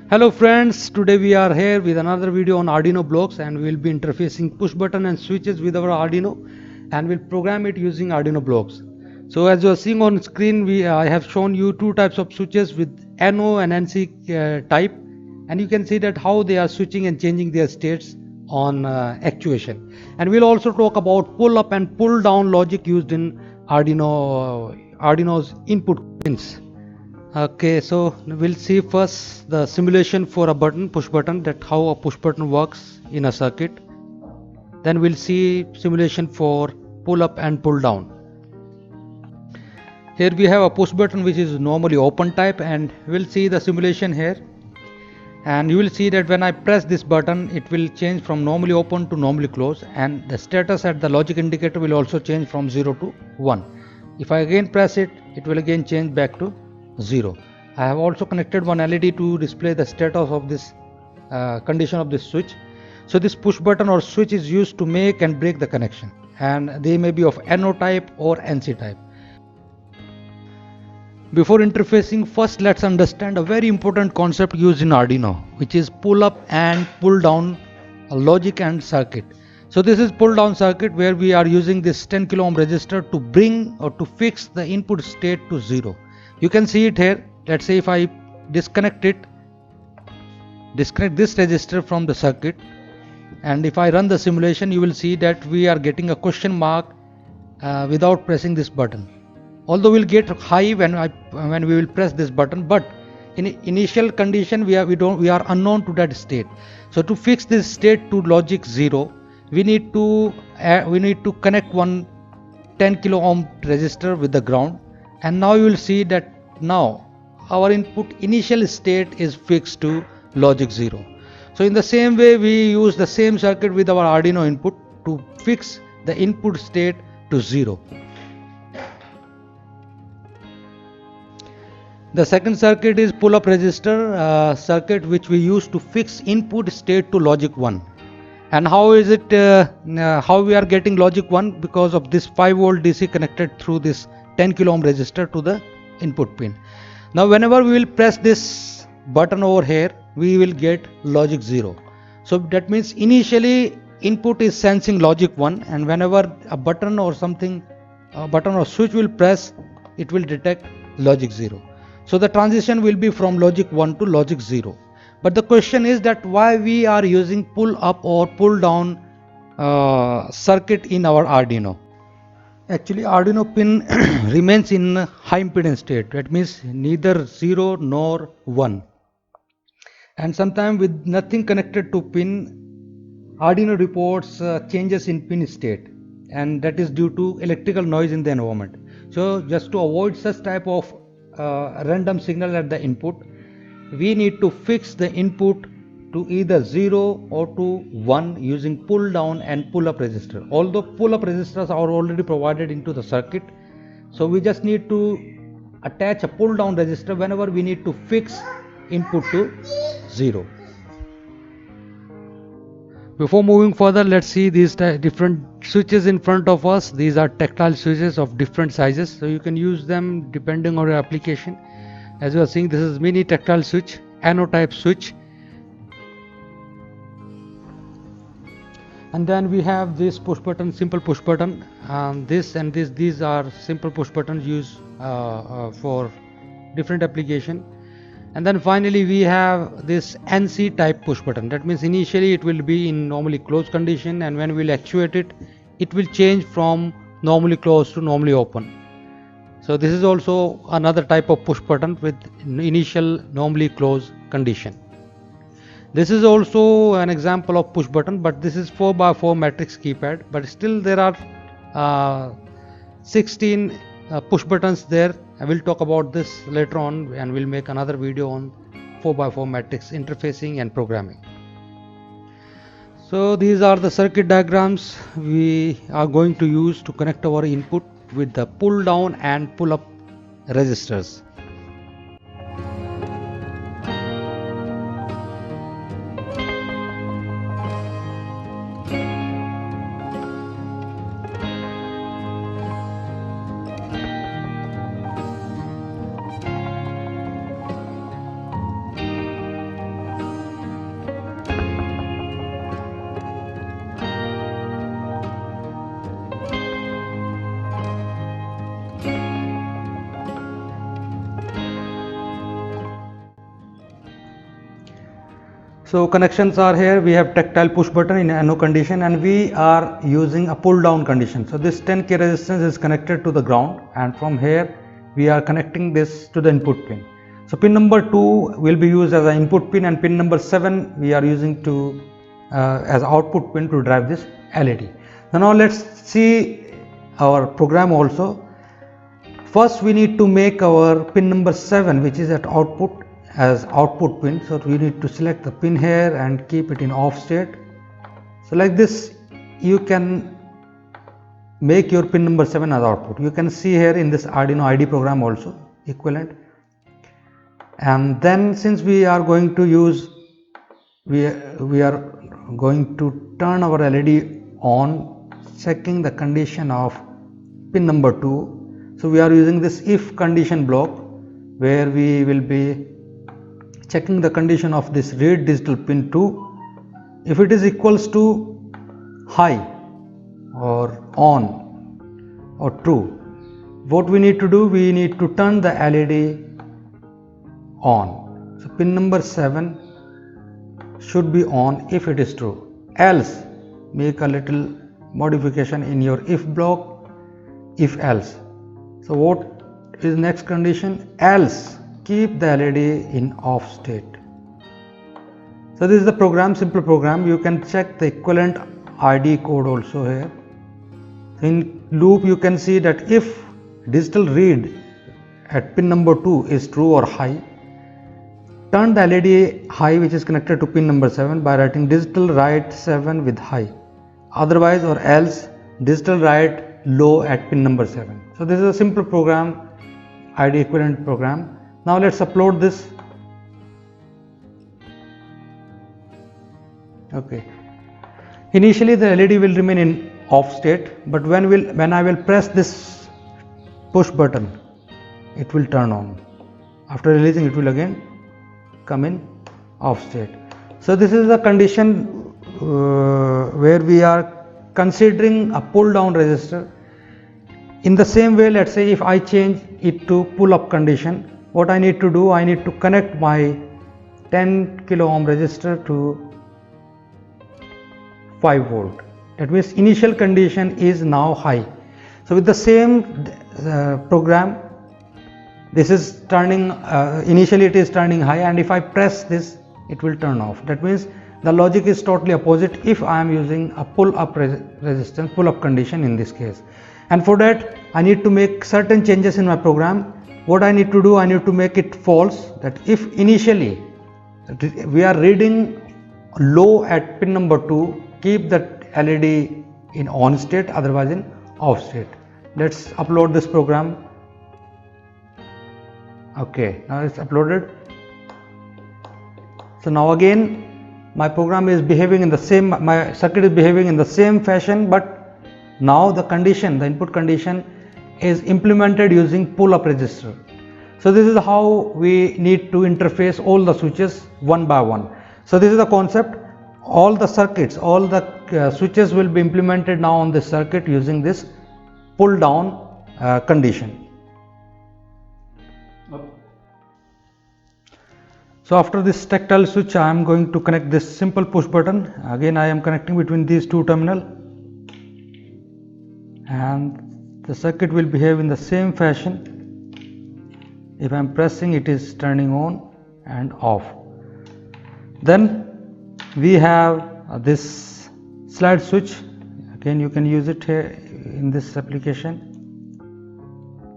Hello friends, today we are here with another video on Arduino blocks and we will be interfacing push button and switches with our Arduino and we'll program it using Arduino blocks. So as you are seeing on screen, I have shown you two types of switches with NO and NC type, and you can see that how they are switching and changing their states on actuation. And we'll also talk about pull up and pull down logic used in Arduino's input pins. Okay, so we'll see first the simulation for a button, push button, that how a push button works in a circuit. Then we'll see simulation for pull up and pull down. Here we have a push button which is normally open type, and we'll see the simulation here. And you will see that when I press this button, it will change from normally open to normally close, and the status at the logic indicator will also change from 0 to 1. If I again press it, it will again change back to 0. I have also connected one LED to display the status of this condition of this switch. So this push button or switch is used to make and break the connection, and they may be of NO type or NC type. Before interfacing, first let's understand a very important concept used in Arduino, which is pull up and pull down logic and circuit. So this is pull down circuit where we are using this 10 kilo ohm resistor to bring or to fix the input state to 0. You can see it here. Let's say if I disconnect this resistor from the circuit, and if I run the simulation, you will see that we are getting a question mark without pressing this button. Although we'll get high when we will press this button, but in initial condition we are unknown to that state. So to fix this state to logic 0, we need to connect one 10 kilo ohm resistor with the ground, and now you will see that now our input initial state is fixed to logic 0. So in the same way, we use the same circuit with our Arduino input to fix the input state to 0. The second circuit is pull up resistor circuit, which we use to fix input state to logic 1. And how is it how we are getting logic 1? Because of this 5 volt DC connected through this 10 kilo ohm resistor to the input pin. Now whenever we will press this button over here, we will get logic 0. So that means initially input is sensing logic 1, and whenever a button or switch will press, it will detect logic 0. So the transition will be from logic 1 to logic 0. But the question is that why we are using pull up or pull down circuit in our Arduino. Actually, Arduino pin remains in high impedance state. That means neither 0 nor 1. And sometimes with nothing connected to pin, Arduino reports changes in pin state, and that is due to electrical noise in the environment. So just to avoid such type of random signal at the input, we need to fix the input to either 0 or to 1 using pull down and pull up resistor. Although pull up resistors are already provided into the circuit, so we just need to attach a pull down resistor whenever we need to fix input to 0. Before moving further, let's see these different switches in front of us. These are tactile switches of different sizes, so you can use them depending on your application. As you are seeing, this is mini tactile switch, NO type switch. And then we have this push button, simple push button. These are simple push buttons used for different application. And then finally we have this NC type push button. That means initially it will be in normally closed condition, and when we will actuate it, it will change from normally closed to normally open. So this is also another type of push button with initial normally closed condition. This is also an example of push button, but this is 4x4 matrix keypad, but still there are 16 push buttons there. I will talk about this later on, and we'll make another video on 4x4 matrix interfacing and programming. So these are the circuit diagrams we are going to use to connect our input with the pull down and pull up resistors. So connections are here. We have tactile push button in NO condition, and we are using a pull down condition. So this 10k resistance is connected to the ground, and from here we are connecting this to the input pin. So pin number 2 will be used as an input pin, and pin number 7 we are using to as output pin to drive this LED. So now let's see our program also. First we need to make our pin number 7, which is at output, as output pin. So we need to select the pin here and keep it in off state. So like this you can make your pin number 7 as output. You can see here in this Arduino ID program also equivalent. And then since we are going to use, we are going to turn our LED on, checking the condition of pin number 2. So we are using this if condition block, where we will be checking the condition of this read digital pin 2. If it is equals to high or on or true, what we need to do, we need to turn the LED on. So pin number 7 should be on if it is true. Else, make a little modification in your if block, if else. So what is next condition? Else, keep the LED in off state. So this is the program, simple program. You can check the equivalent ID code also here. In loop you can see that if digital read at pin number 2 is true or high, turn the LED high, which is connected to pin number 7, by writing digital write 7 with high. Otherwise or else digital write low at pin number 7. So this is a simple program, ID equivalent program. Now let's upload this. Okay. Initially the LED will remain in off state, but when I will press this push button, it will turn on. After releasing, it will again come in off state. So this is the condition where we are considering a pull down resistor. In the same way, let's say if I change it to pull up condition, what I need to do, I need to connect my 10 kilo ohm resistor to 5 volt. That means initial condition is now high. So with the same program, this is turning, initially it is turning high, and if I press this, it will turn off. That means the logic is totally opposite if I am using a pull up resistance, pull up condition in this case. And for that I need to make certain changes in my program. What I need to do, I need to make it false, that if initially we are reading low at pin number 2, keep that LED in on state, otherwise in off state. Let's upload this program. Okay, now it's uploaded. So now again my program is behaving in the same, my circuit is behaving in the same fashion, but now the condition, the input condition is implemented using pull up resistor. So this is how we need to interface all the switches one by one. So this is the concept. All the circuits, all the switches will be implemented now on this circuit using this pull down condition. So after this tactile switch, I am going to connect this simple push button. Again I am connecting between these two terminals, and the circuit will behave in the same fashion. If I am pressing, it is turning on and off. Then we have this slide switch. Again you can use it here in this application.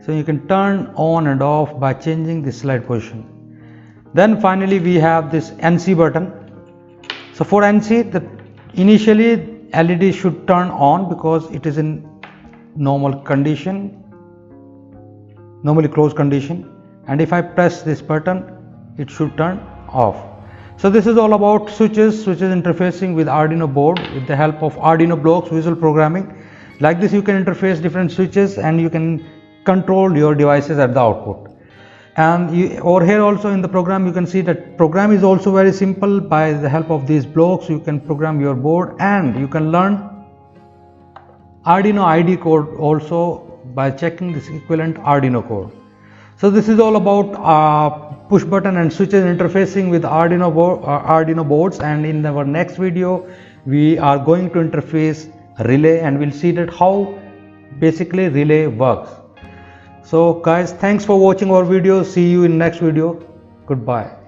So you can turn on and off by changing the slide position. Then finally we have this NC button. So for NC, the initially LED should turn on because it is in normal condition, normally closed condition, and if I press this button, it should turn off. So this is all about switches interfacing with Arduino board with the help of Arduino blocks, visual programming. Like this you can interface different switches and you can control your devices at the output. And over here also in the program you can see that program is also very simple. By the help of these blocks you can program your board, and you can learn Arduino ID code also by checking this equivalent Arduino code. So this is all about push button and switches interfacing with Arduino boards, and in our next video we are going to interface relay, and we'll see that how basically relay works. So guys, thanks for watching our video. See you in next video. Goodbye.